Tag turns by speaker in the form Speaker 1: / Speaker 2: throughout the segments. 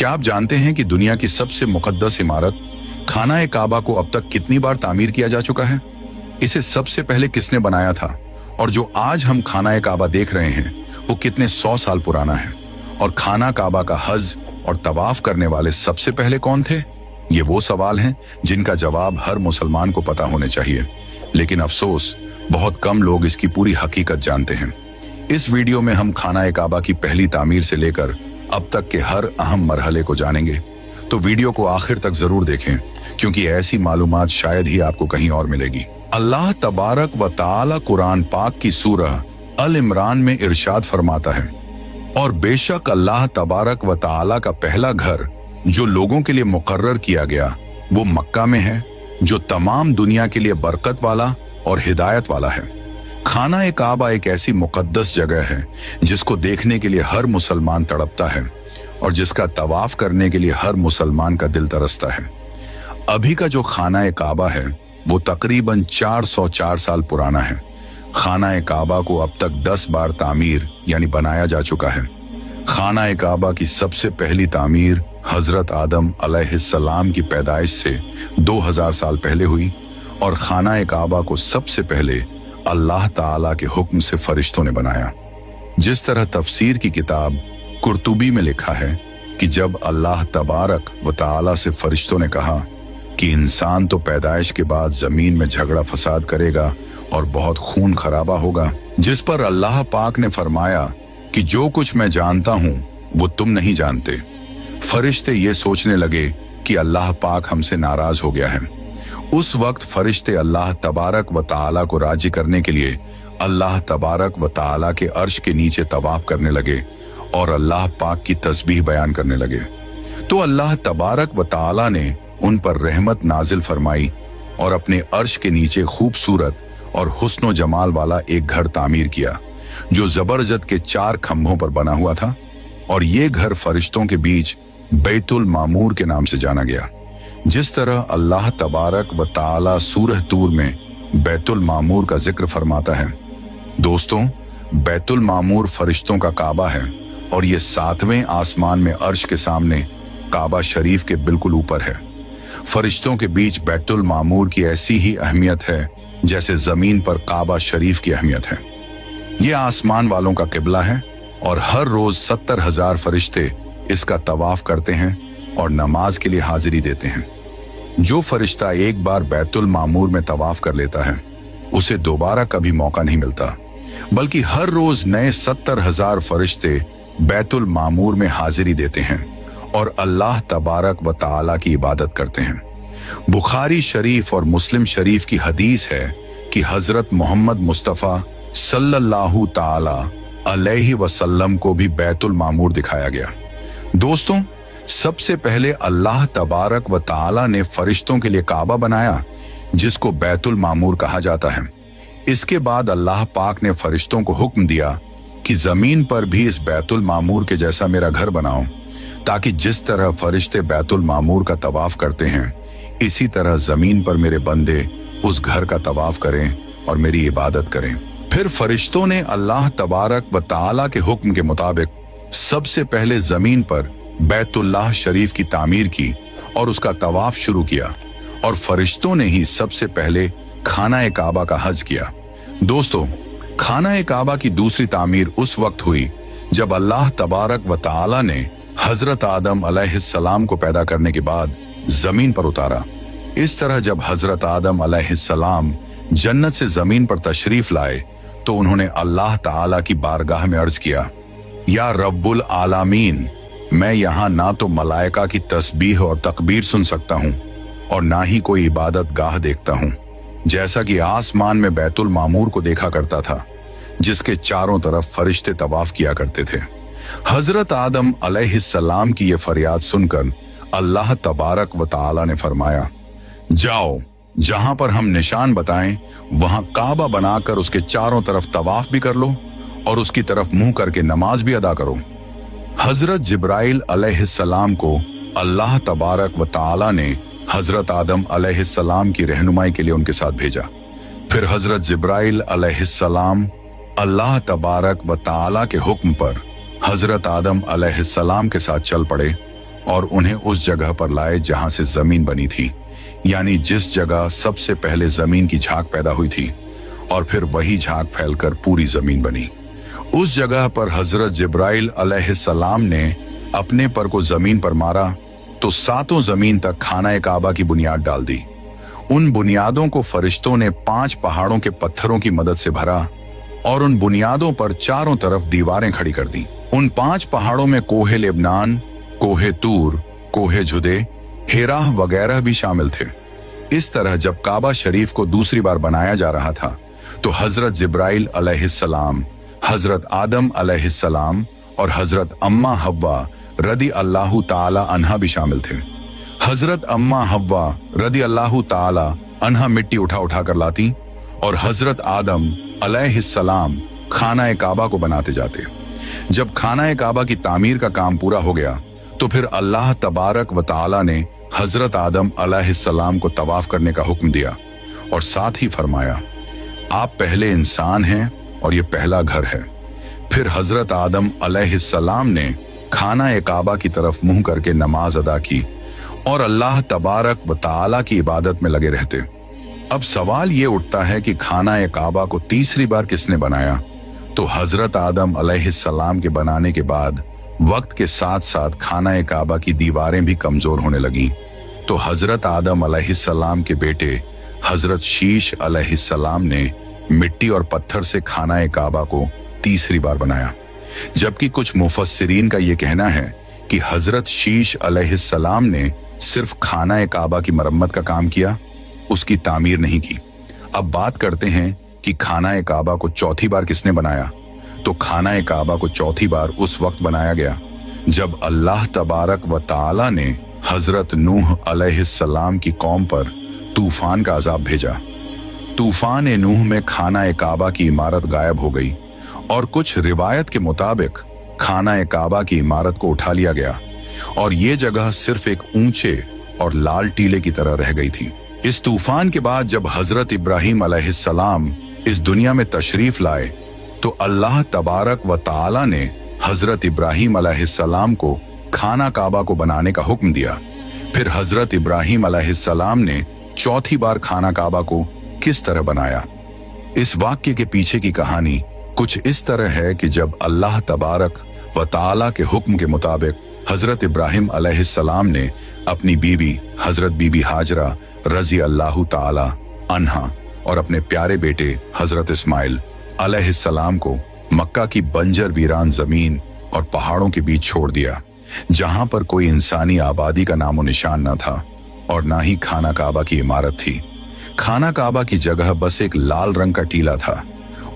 Speaker 1: क्या आप जानते हैं कि दुनिया की सबसे मुकद्दस इमारत खाना काबा को अब तक कितनी बार तामीर किया जा चुका है? इसे सबसे पहले किसने बनाया था? और जो आज हम खाना काबा देख रहे हैं वो कितने 100 साल पुराना है? और खाना काबा का हज और तवाफ करने वाले सबसे पहले कौन थे? ये वो सवाल हैं जिनका जवाब हर मुसलमान को पता होने चाहिए, लेकिन अफसोस बहुत कम लोग इसकी पूरी हकीकत जानते हैं। इस वीडियो में हम खाना काबा की पहली तामीर से लेकर अब तक के हर अहम मरहले को जानेंगे, तो वीडियो को आखिर तक जरूर देखें क्योंकि ऐसी मालूमात शायद ही आपको कहीं और मिलेगी। अल्लाह तबारक व ताला कुरान पाक की सूरह अल इमरान में इरशाद फरमाता है, और बेशक अल्लाह तबारक व ताला का पहला घर जो लोगों के लिए मुकर्रर किया गया वो मक्का में है, जो तमाम दुनिया के लिए बरकत वाला और हिदायत वाला है। खाना काबा एक ऐसी मुकद्दस जगह है जिसको देखने के लिए हर मुसलमान तड़पता है और जिसका तवाफ करने के लिए हर मुसलमान का दिल तरसता है। अभी का जो खाना काबा है वो तकरीबन 404 साल पुराना है। खाना काबा को अब तक 10 बार तामीर यानी बनाया जा चुका है। खाना काबा की सबसे पहली तामीर हजरत आदम अलैहिस्सलाम की पैदाइश से 2000 साल पहले हुई और खाना काबा को सबसे पहले अल्लाह ताला के हुक्म से फरिश्तों ने बनाया। जिस तरह तफसीर की किताब कुर्तुबी में लिखा है कि जब अल्लाह तबारक व ताला से फरिश्तों ने कहा कि इंसान तो पैदाइश के बाद जमीन में झगड़ा फसाद करेगा और बहुत खून खराबा होगा, जिस पर अल्लाह पाक ने फरमाया कि जो कुछ मैं जानता हूं वो तुम नहीं जानते। फरिश्ते ये सोचने लगे कि अल्लाह पाक हमसे नाराज हो गया है। उस वक्त फरिश्ते अल्लाह तबारक व ताला को राजी करने के लिए अल्लाह तबारक व ताला के अर्श के नीचे तवाफ करने लगे और अल्लाह पाक की तस्बीह बयान करने लगे। तो अल्लाह तबारक व ताला ने उन पर रहमत नाजिल फरमाई और अपने अर्श के नीचे खूबसूरत और हुस्न जमाल वाला एक घर तामीर किया जो जबरजद के 4 खंभों पर बना हुआ था, और ये घर फरिश्तों के बीच बैतुल मामूर के नाम से जाना गया। जिस तरह अल्लाह तबारक व ताला सूरह तूर में बैतुल मामूर का जिक्र फरमाता है। दोस्तों, बैतुल मामूर फरिश्तों का काबा है और ये 7वें आसमान में अर्श के सामने काबा शरीफ के बिल्कुल ऊपर है। फरिश्तों के बीच बैतुल मामूर की ऐसी ही अहमियत है जैसे जमीन पर काबा शरीफ की अहमियत है। ये आसमान वालों का किबला है और हर रोज 70,000 फरिश्ते इसका तवाफ करते हैं और नमाज के लिए हाजिरी देते हैं। जो फरिश्ता एक बार बैतुल मामूर में तवाफ कर लेता है उसे दोबारा कभी मौका नहीं मिलता, बल्कि हर रोज नए 70,000 फरिश्ते बैतुल मामूर में हाजिरी देते हैं और अल्लाह तबारक व ताला की इबादत करते हैं। बुखारी शरीफ और मुस्लिम शरीफ की हदीस है कि हजरत मोहम्मद मुस्तफ़ा सल्लल्लाहु ताला अलैहि वसल्लम को भी बैतुल मामूर दिखाया गया। दोस्तों, सबसे पहले अल्लाह तबारक व ताला ने फरिश्तों के लिए काबा बनाया जिसको बैतुल मामूर कहा जाता है। इसके बाद अल्लाह पाक ने फरिश्तों को हुक्म दिया कि जमीन पर भी इस बैतुल मामूर के जैसा मेरा घर बनाओ, ताकि जिस तरह फरिश्ते बैतुल मामूर का तवाफ करते हैं इसी तरह जमीन पर मेरे बंदे उस घर का तवाफ करें और मेरी इबादत करें। फिर फरिश्तों ने अल्लाह तबारक व ताला के हुक्म के मुताबिक सबसे पहले जमीन पर बैतुल्लाह शरीफ की तामीर की और उसका तवाफ शुरू किया, और फरिश्तों ने ही सबसे पहले खाना काबा का हज किया। दोस्तों, खाना काबा की दूसरी तामीर उस वक्त हुई जब अल्लाह तबारक व ताला ने हजरत आदम अलैहिस्सलाम को पैदा करने के बाद जमीन पर उतारा। इस तरह जब हजरत आदम अलैहिस्सलाम जन्नत से जमीन पर तशरीफ लाए तो उन्होंने अल्लाह ताला की बारगाह में अर्ज किया, या रब्बुल आलामीन, मैं यहाँ ना तो मलाइका की तस्बीह और तकबीर सुन सकता हूँ और ना ही कोई इबादत गाह देखता हूँ, जैसा कि आसमान में बैतुल मामूर को देखा करता था जिसके चारों तरफ फरिश्ते तवाफ किया करते थे। हजरत आदम अलैहिस्सलाम की ये फरियाद सुनकर अल्लाह तबारक व ताला ने फरमाया, जाओ, जहां पर हम निशान बताएं वहां काबा बनाकर उसके चारों तरफ तवाफ भी कर लो और उसकी तरफ मुंह करके नमाज भी अदा करो। हजरत जिब्राइल अलैहिस्सलाम को अल्लाह तबारक व ताला ने हजरत आदम अलैहिस्सलाम की रहनुमाई के लिए उनके साथ भेजा। फिर हजरत जिब्राइल अलैहिस्सलाम अल्लाह तबारक व ताला के हुक्म पर हजरत आदम अलैहिस्सलाम के साथ चल पड़े और उन्हें उस जगह पर लाए जहां से जमीन बनी थी, यानी जिस जगह सबसे पहले जमीन की झाग पैदा हुई थी, और फिर वही झाग फैलकर पूरी जमीन बनी। उस जगह पर हजरत जिब्राइल अलैहिस्सलाम ने अपने पर को जमीन पर मारा तो सातों जमीन तक खाना काबा की बुनियाद डाल दी। उन बुनियादों को फरिश्तों ने 5 पहाड़ों के पत्थरों की मदद से भरा और उन बुनियादों पर चारों तरफ दीवारें खड़ी कर दी। उन 5 पहाड़ों में कोहे लेबनान, कोहे तूर, कोहे जुदे, हेराह वगैरह भी शामिल थे। इस तरह जब काबा शरीफ को दूसरी बार बनाया जा रहा था तो हजरत जिब्राइल अलैहिस्सलाम, हजरत आदम अलैहिस्सलाम और हजरत अम्मा हव्वा रदी अल्लाहु ताला अन्हा भी शामिल थे। हजरत अम्मा हव्वा रदी अल्लाहु ताला अन्हा मिट्टी उठा उठा कर लाती और हजरत आदम अलैहिस्सलाम खाना काबा को बनाते जाते। जब खाना काबा की तामीर का काम पूरा हो गया तो फिर अल्लाह तबारक व ताला ने हजरत आदम अलैहिस्सलाम को तवाफ करने का हुक्म दिया और साथ ही फरमाया, आप पहले इंसान हैं और ये पहला घर है। फिर हजरत आदम अलैहिस्सलाम ने खाना काबा की तरफ मुंह करके नमाज अदा की और अल्लाह तबारक व ताला की इबादत में लगे रहते। अब सवाल ये उठता है कि खाना काबा को तीसरी बार किसने बनाया? तो हजरत आदम अलैहिस्सलाम के बनाने के बाद वक्त के साथ साथ खाना काबा की दीवारें भी कमजोर होने लगीं। तो हजरत आदम अलैहिस्सलाम के बेटे हजरत शीश अलैहिस्सलाम ने मिट्टी और पत्थर से खाना काबा को तीसरी बार बनाया, जबकि कुछ मुफस्सिरीन का यह कहना है कि हजरत शीश अलैहिस्सलाम ने सिर्फ खाना काबा की मरम्मत का काम किया, उसकी तामीर नहीं की। अब बात करते हैं कि खाना काबा को चौथी बार किसने बनाया? तो खाना काबा को चौथी बार उस वक्त बनाया गया जब अल्लाह तबारक व ताला ने हजरत नूह अलैहिस्सलाम की कौम पर तूफान का अजाब भेजा। तूफान नूह में खाना काबा की इमारत गायब हो गई और कुछ रिवायत के मुताबिक खाना काबा की इमारत को उठा लिया गया और ये जगह सिर्फ एक ऊंचे और लाल टीले की तरह रह गई थी। इस तूफान के बाद जब हजरत इब्राहिम अलैहिस्सलाम इस दुनिया में तशरीफ लाए तो अल्लाह तबारक व ताला ने हजरत इब्राहिम अलैहिस्सलाम को खाना काबा को बनाने का हुक्म दिया। फिर हजरत इब्राहिम अलैहिस्सलाम ने चौथी बार खाना काबा को किस तरह बनाया? इस वाक्य के पीछे की कहानी कुछ इस तरह है कि जब अल्लाह तबारक व ताला के हुक्म के मुताबिक हजरत इब्राहिम अलैहिस्सलाम ने अपनी बीवी हजरत बीबी हाजरा रजी अल्लाहु ताला अन्हा और अपने प्यारे बेटे हजरत इस्माइल अलैहिस्सलाम को मक्का की बंजर वीरान जमीन और पहाड़ों के बीच छोड़ दिया, जहां पर कोई इंसानी आबादी का नामो निशान न था और ना ही खाना काबा की इमारत थी। खाना काबा की जगह बस एक लाल रंग का टीला था।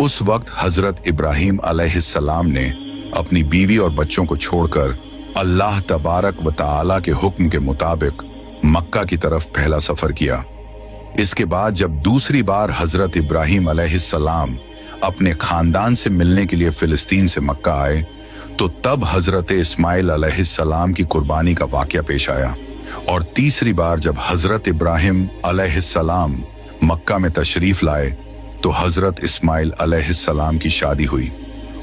Speaker 1: उस वक्त हजरत इब्राहिम अलैहिस्सलाम ने अपनी बीवी और बच्चों को छोड़कर अल्लाह तबारक व ताला के हुक्म के मुताबिक मक्का की तरफ पहला सफर किया। इसके बाद जब दूसरी बार हजरत इब्राहिम अलैहिस्सलाम अपने खानदान से मिलने के लिए फिलिस्तीन से मक्का आए तो तब हजरत इस्माइल अलैहिस्सलाम की कुर्बानी का वाकया पेश आया और तीसरी बार जब हजरत इब्राहिम अलैहिस्सलाम मक्का में तशरीफ लाए तो हजरत इस्माइल अलैहिस्सलाम की शादी हुई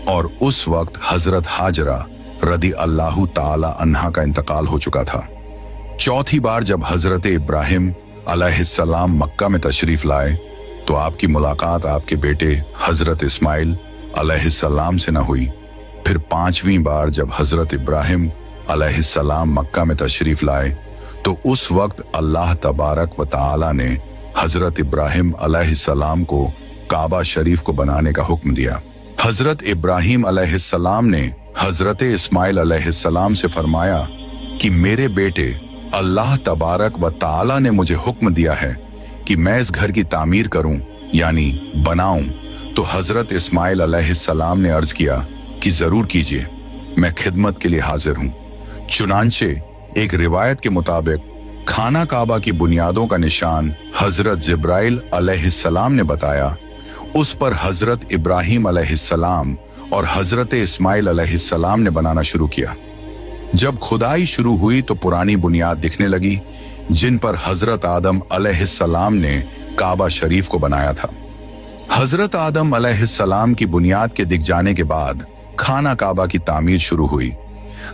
Speaker 1: और उस वक्त हजरत हाजरा रदी अल्लाहु ताला अन्हा का इंतकाल हो चुका था। चौथी बार जब हजरत इब्राहिम अलैहिस्सलाम मक्का में तशरीफ लाए तो आपकी मुलाकात आपके बेटे हजरत इस्माइल अलैहिस्सलाम से न हुई। फिर पांचवी बार जब हजरत इब्राहिम अलैहिस्सलाम मक्का में तशरीफ लाए तो उस वक्त अल्लाह तबारक व ताला ने हजरत इब्राहिम अलैहिस्सलाम को काबा शरीफ को बनाने का हुक्म दिया। हजरत इब्राहिम अलैहिस्सलाम ने हजरत इस्माइल अलैहिस्सलाम से फरमाया कि मेरे बेटे अल्लाह तबारक व ताला ने मुझे हुक्म दिया है कि मैं इस घर की तामीर करूं यानी बनाऊं। तो हजरत इस्माइल अलैहिस्सलाम ने अर्ज किया कि जरूर कीजिए, मैं खिदमत के लिए हाजिर हूं। चुनांचे एक रिवायत के मुताबिक खाना काबा की बुनियादों का निशान हजरत जिब्राइल अलैहिस्सलाम ने बताया, उस पर हजरत इब्राहिम अलैहिस्सलाम और हजरत इस्माइल अलैहिस्सलाम ने बनाना शुरू किया। जब खुदाई शुरू हुई तो पुरानी बुनियाद दिखने लगी जिन पर हजरत आदम अलैहिस्सलाम ने काबा शरीफ को बनाया था। हजरत आदम अलैहिस्सलाम की बुनियाद के दिख जाने के बाद खाना काबा की तामीर शुरू हुई।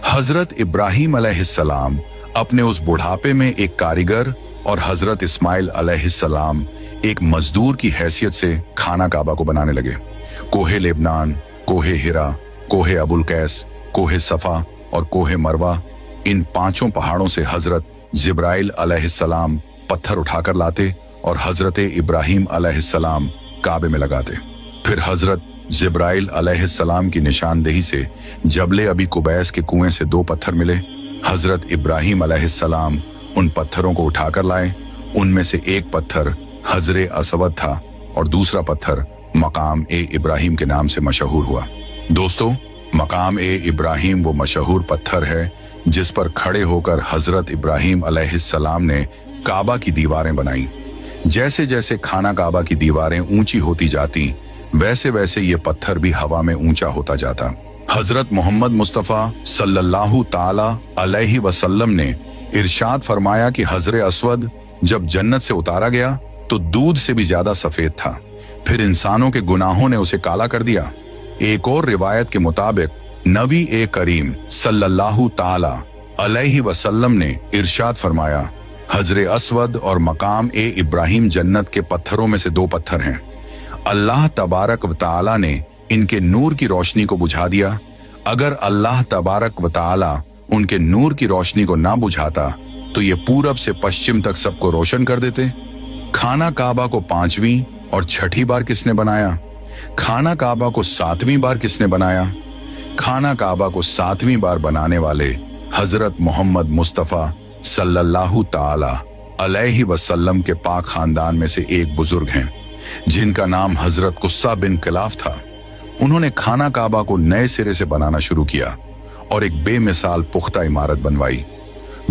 Speaker 1: हजरत इब्राहीम अलैहिस्सलाम अपने उस बुढ़ापे में एक कारीगर और हजरत इस्माइल अलैहिस्सलाम एक मजदूर की हैसियत से खाना काबा को बनाने लगे। कोहे लेबनान, कोहे हिरा, कोहे अबुल कैस, कोहे सफा और कोहे मरवा, इन पांचों पहाड़ों से हजरत जिब्राइल अलैहिस्सलाम पत्थर उठाकर लाते और हजरत इब्राहीम अलैहिस्सलाम काबे में लगाते। फिर हजरत जिब्राइल अलैहिस्सलाम की निशानदेही से जबले अबी कुबैस के कुएं से 2 पत्थर मिले। हजरत इब्राहीम अलैहिस्सलाम उन पत्थरों को उठाकर लाए। उनमें से एक पत्थर हजरे असवद था और दूसरा पत्थर मकाम ए इब्राहीम के नाम से मशहूर हुआ। दोस्तों, मकाम ए इब्राहीम वो मशहूर पत्थर है जिस पर खड़े होकर हजरत इब्राहीम अलैहिस्सलाम ने काबा की दीवारें बनाई। जैसे जैसे खाना काबा की दीवारें ऊंची होती जाती, वैसे वैसे ये पत्थर भी हवा में ऊंचा होता जाता। हजरत मोहम्मद मुस्तफ़ा सल्लल्लाहु ताला अलैहि वसल्लम ने इरशाद फरमाया कि हजरे असवद जब जन्नत से उतारा गया तो दूध से भी ज्यादा सफेद था, फिर इंसानों के गुनाहों ने उसे काला कर दिया। एक और रिवायत के मुताबिक नबी ए करीम सल्लल्लाहु ताला अलैहि वसल्लम ने इरशाद फरमाया, हजरे असवद और मकाम ए इब्राहीम जन्नत के पत्थरों में से 2 पत्थर हैं। अल्लाह तबारक व ताला ने इनके नूर की रोशनी को बुझा दिया। अगर अल्लाह तबारक व ताला उनके नूर की रोशनी को ना बुझाता तो ये पूरब से पश्चिम तक सबको रोशन कर देते। खाना काबा को 5वीं और 6ठी बार किसने बनाया? खाना काबा को 7वीं बार किसने बनाया? खाना काबा को 7वीं बार बनाने वाले हजरत मोहम्मद मुस्तफ़ा सल्लल्लाहु ताला अलैहि वसल्लम के पाक खानदान में से एक बुजुर्ग हैं जिनका नाम हजरत कुस्सा बिन किलाफ था। उन्होंने खाना काबा को नए सिरे से बनाना शुरू किया और एक बेमिसाल पुख्ता इमारत बनवाई।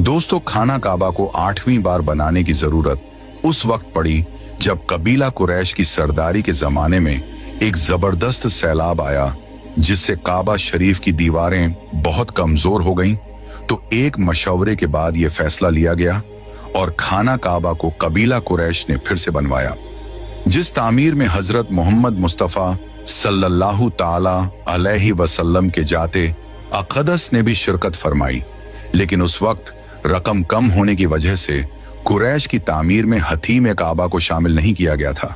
Speaker 1: दोस्तों, खाना काबा को 8वीं बार बनाने की जरूरत उस वक्त पड़ी जब कबीला कुरैश की सरदारी के जमाने में एक जबरदस्त सैलाब आया जिससे काबा शरीफ की दीवारें बहुत कमजोर हो गईं। तो एक मशवरे के बाद यह फैसला लिया गया और खाना काबा को कबीला कुरैश ने फिर से बनवाया। जिस तामीर में हजरत मोहम्मद मुस्तफ़ा सल्लल्लाहु ताला अलैहि वसल्लम के जाते अक़दस ने भी शिरकत फरमाई, लेकिन उस वक्त रकम कम होने की वजह से कुरैश की तामीर में हतीम काबा को शामिल नहीं किया गया था।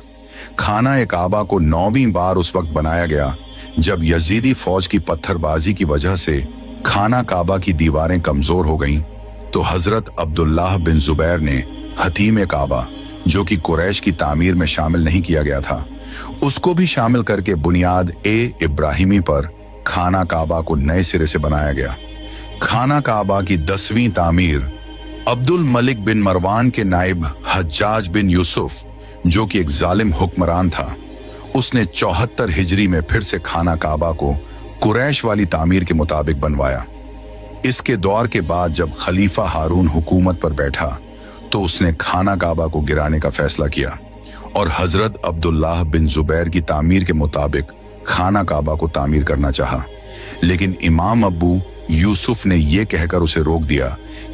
Speaker 1: खाना काबा को 9वीं बार उस वक्त बनाया गया जब यजीदी फौज की पत्थरबाजी की वजह से खाना काबा की दीवारें कमजोर हो गईं, तो हजरत अब्दुल्लाह बिन जुबैर ने हतीम काबा, जो कि कुरैश की तामीर में शामिल नहीं किया गया था, उसको भी शामिल करके बुनियाद ए इब्राहिमी पर खाना काबा को नए सिरे से बनाया गया। खाना काबा की 10वीं तामीर अब्दुल मलिक बिन मरवान के नाइब हज्जाज बिन यूसुफ, जो कि एक जालिम हुक्मरान था, उसने 74 हिजरी में फिर से खाना काबा को कुरैश वाली तामीर के मुताबिक बनवाया। इसके दौर के बाद जब खलीफा हारून हुकूमत पर बैठा तो उसने खाना काबा को गिराने का फैसला किया और हजरत अब्दुल्लाह बिन जुबैर की तामीर के मुताबिक खाना काबा को तामीर करना चाहा, लेकिन इमाम अब्बू यूसुफ ने यह कहकर उसे रोक दिया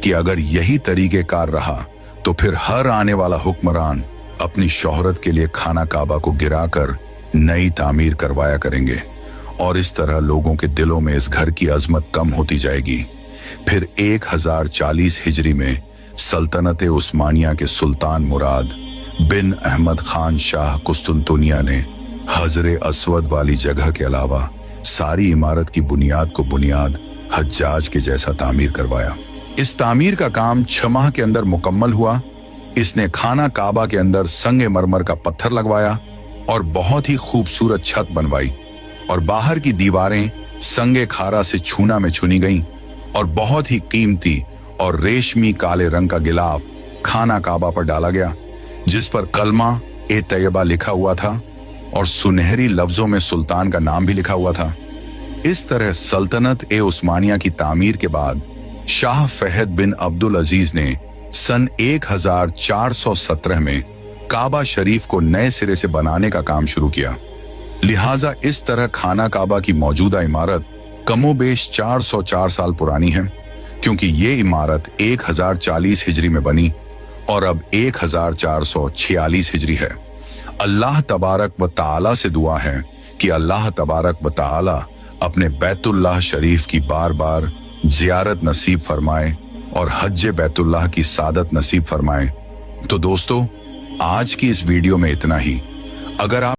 Speaker 1: कि अगर यही तरीक़ेकार रहा तो फिर हर आने वाला हुक्मरान अपनी शोहरत के लिए खाना काबा को गिराकर नई तामीर करवाया करेंगे और इस तरह लोगों के दिलों में इस घर की अजमत कम होती जाएगी। फिर 1040 हिजरी में सल्तनत उस्मानिया के सुल्तान मुराद बिन अहमद खान शाह कुस्तुनतुनिया ने हजरे असवद वाली जगह के अलावा सारी इमारत की बुनियाद को बुनियाद हज्जाज के जैसा तामीर करवाया। इस तामीर का काम 6 माह के अंदर मुकम्मल हुआ। इसने खाना काबा के अंदर संगे मरमर का पत्थर लगवाया और बहुत ही खूबसूरत छत बनवाई और बाहर की दीवारें संगे खारा से छूना में चुनी गईं और बहुत ही कीमती और रेशमी काले रंग का गिलाफ खाना काबा पर डाला गया जिस पर कलमा ए तैयबा लिखा हुआ था और सुनहरी लफ्जों में सुल्तान का नाम भी लिखा हुआ था। इस तरह सल्तनत ए उस्मानिया की तामीर के बाद शाह फहद बिन अब्दुल अजीज ने सन 1417 में काबा शरीफ को नए सिरे से बनाने का काम शुरू किया। लिहाजा इस तरह खाना काबा की मौजूदा इमारत कमोबेश 404 साल पुरानी है, क्योंकि ये इमारत 1040 हिजरी में बनी और अब 1446 हिजरी है। अल्लाह तबारक व ताला से दुआ है कि अल्लाह तबारक व ताला अपने बैतुल्लाह शरीफ की बार बार जियारत नसीब फरमाए और हज बैतुल्लाह की सादत नसीब फरमाए। तो दोस्तों, आज की इस वीडियो में इतना ही। अगर आप